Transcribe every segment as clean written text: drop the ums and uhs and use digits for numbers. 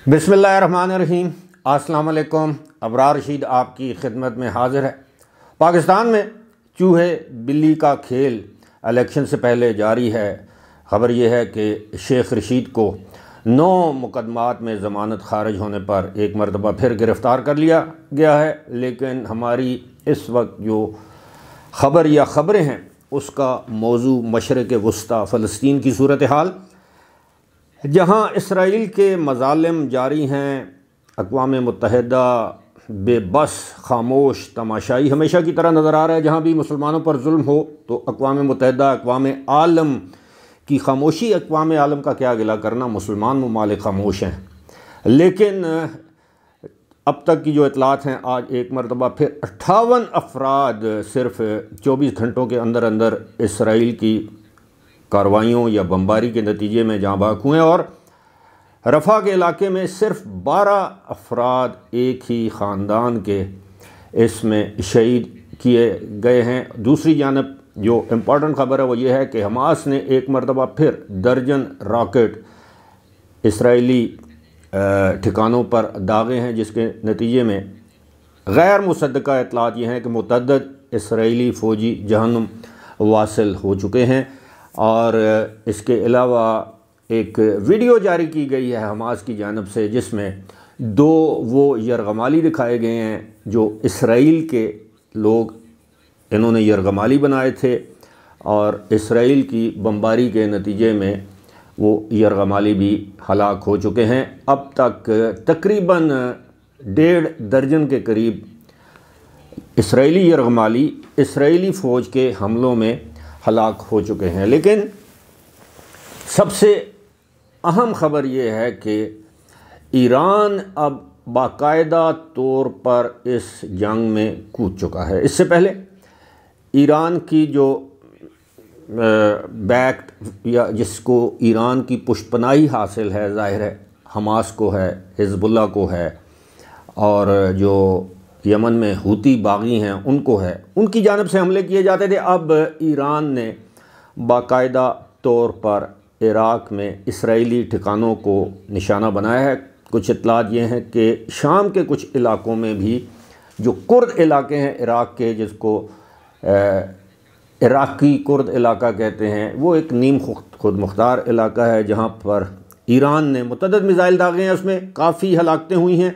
بسم اللہ الرحمن الرحیم۔ السلام علیکم۔ ابرار رشید آپ کی خدمت میں حاضر ہے۔ پاکستان میں چوہے بلی کا کھیل الیکشن سے پہلے جاری ہے۔ خبر یہ ہے کہ شیخ رشید کو 9 مقدمات میں ضمانت خارج ہونے پر ایک مرتبہ پھر گرفتار کر لیا گیا ہے، لیکن ہماری اس وقت جو خبر یا خبریں ہیں اس کا موضوع مشرق وسطی فلسطین کی صورتحال، جہاں اسرائیل کے مظالم جاری ہیں۔ اقوام متحدہ بے بس، خاموش، تماشائی ہمیشہ کی طرح نظر آ رہا ہے۔ جہاں بھی مسلمانوں پر ظلم ہو تو اقوام متحدہ، اقوام عالم کی خاموشی، اقوام عالم کا کیا گلہ کرنا، مسلمان ممالک خاموش ہیں۔ لیکن اب تک کی جو اطلاعات ہیں، آج ایک مرتبہ پھر 58 افراد صرف 24 گھنٹوں کے اندر اندر اسرائیل کی کارروائیوں یا بمباری کے نتیجے میں جاں بحق ہوئے، اور رفح کے علاقے میں صرف 12 افراد ایک ہی خاندان کے اس میں شہید کیے گئے ہیں۔ دوسری جانب جو امپورٹنٹ خبر ہے وہ یہ ہے کہ حماس نے ایک مرتبہ پھر درجن راکٹ اسرائیلی ٹھکانوں پر داغے ہیں، جس کے نتیجے میں غیر مصدقہ اطلاعات یہ ہیں کہ متعدد اسرائیلی فوجی جہنم واصل ہو چکے ہیں۔ اور اس کے علاوہ ایک ویڈیو جاری کی گئی ہے حماس کی جانب سے، جس میں 2 وہ یرغمالی دکھائے گئے ہیں جو اسرائیل کے لوگ، انہوں نے یرغمالی بنائے تھے اور اسرائیل کی بمباری کے نتیجے میں وہ یرغمالی بھی ہلاک ہو چکے ہیں۔ اب تک تقریباً 1.5 درجن کے قریب اسرائیلی یرغمالی اسرائیلی فوج کے حملوں میں ہلاک ہو چکے ہیں۔ لیکن سب سے اہم خبر یہ ہے کہ ایران اب باقاعدہ طور پر اس جنگ میں کود چکا ہے۔ اس سے پہلے ایران کی جو بیکڈ یا جس کو ایران کی پشت پناہی حاصل ہے، ظاہر ہے حماس کو ہے، حزب اللہ کو ہے، اور جو یمن میں حوثی باغی ہیں ان کو ہے، ان کی جانب سے حملے کیے جاتے تھے۔ اب ایران نے باقاعدہ طور پر عراق میں اسرائیلی ٹھکانوں کو نشانہ بنایا ہے۔ کچھ اطلاعات یہ ہیں کہ شام کے کچھ علاقوں میں بھی، جو کرد علاقے ہیں عراق کے، جس کو عراقی کرد علاقہ کہتے ہیں، وہ ایک نیم خود مختار علاقہ ہے جہاں پر ایران نے متعدد میزائل داغے ہیں، اس میں کافی ہلاکتیں ہوئی ہیں،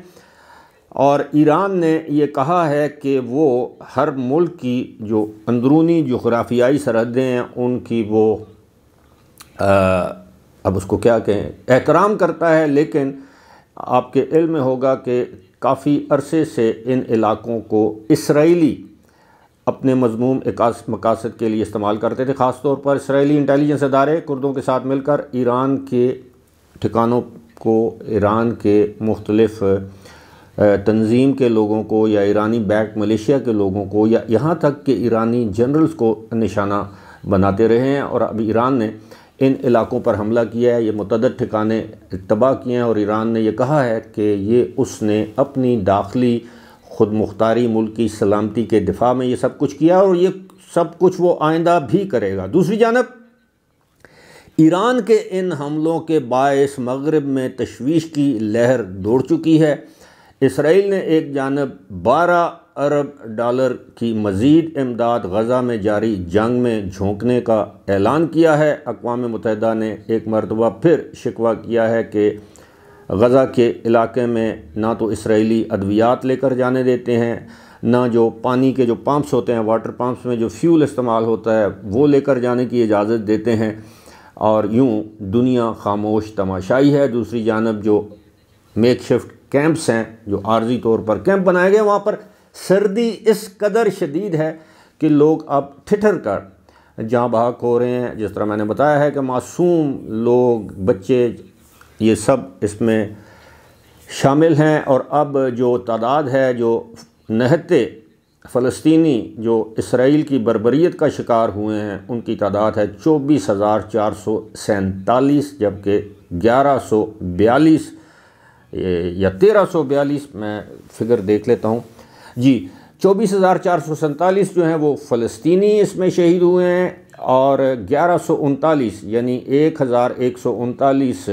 اور ایران نے یہ کہا ہے کہ وہ ہر ملک کی جو اندرونی جغرافیائی سرحدیں ہیں ان کی وہ اب اس کو کیا کہیں، احترام کرتا ہے، لیکن آپ کے علم میں ہوگا کہ کافی عرصے سے ان علاقوں کو اسرائیلی اپنے مذموم مقاصد کے لیے استعمال کرتے تھے۔ خاص طور پر اسرائیلی انٹیلیجنس ادارے کردوں کے ساتھ مل کر ایران کے ٹھکانوں کو، ایران کے مختلف تنظیم کے لوگوں کو، یا ایرانی بیک ملیشیا کے لوگوں کو، یا یہاں تک کہ ایرانی جنرلز کو نشانہ بناتے رہے ہیں۔ اور اب ایران نے ان علاقوں پر حملہ کیا ہے، یہ متعدد ٹھکانے تباہ کیے ہیں، اور ایران نے یہ کہا ہے کہ یہ اس نے اپنی داخلی خود مختاری، ملک کی سلامتی کے دفاع میں یہ سب کچھ کیا، اور یہ سب کچھ وہ آئندہ بھی کرے گا۔ دوسری جانب ایران کے ان حملوں کے باعث مغرب میں تشویش کی لہر دوڑ چکی ہے۔ اسرائیل نے ایک جانب 12 ارب ڈالر کی مزید امداد غزہ میں جاری جنگ میں جھونکنے کا اعلان کیا ہے۔ اقوام متحدہ نے ایک مرتبہ پھر شکوہ کیا ہے کہ غزہ کے علاقے میں نہ تو اسرائیلی ادویات لے کر جانے دیتے ہیں، نہ جو پانی کے جو پمپس ہوتے ہیں، واٹر پمپس میں جو فیول استعمال ہوتا ہے وہ لے کر جانے کی اجازت دیتے ہیں، اور یوں دنیا خاموش تماشائی ہے۔ دوسری جانب جو میک شفٹ کیمپس ہیں، جو عارضی طور پر کیمپ بنائے گئے، وہاں پر سردی اس قدر شدید ہے کہ لوگ اب ٹھٹھر کر جاں بحق ہو رہے ہیں۔ جس طرح میں نے بتایا ہے کہ معصوم لوگ، بچے، یہ سب اس میں شامل ہیں، اور اب جو تعداد ہے جو نہتے فلسطینی جو اسرائیل کی بربریت کا شکار ہوئے ہیں ان کی تعداد ہے 24,447، جبکہ 1142 یا 1342، میں فگر دیکھ لیتا ہوں، جی 24,447 جو ہیں وہ فلسطینی اس میں شہید ہوئے ہیں، اور 1139 یعنی 1139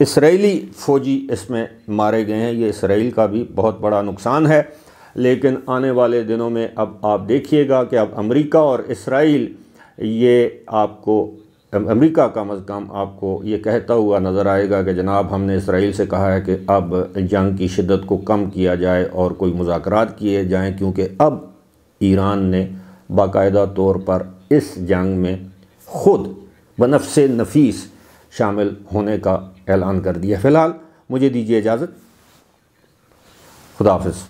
اسرائیلی فوجی اس میں مارے گئے ہیں۔ یہ اسرائیل کا بھی بہت بڑا نقصان ہے، لیکن آنے والے دنوں میں اب آپ دیکھیے گا کہ اب امریکہ اور اسرائیل، یہ آپ کو امریکہ کم از کم آپ کو یہ کہتا ہوا نظر آئے گا کہ جناب ہم نے اسرائیل سے کہا ہے کہ اب جنگ کی شدت کو کم کیا جائے اور کوئی مذاکرات کیے جائیں، کیونکہ اب ایران نے باقاعدہ طور پر اس جنگ میں خود بنفس نفیس شامل ہونے کا اعلان کر دیا۔ فی الحال مجھے دیجیے اجازت، خدا حافظ۔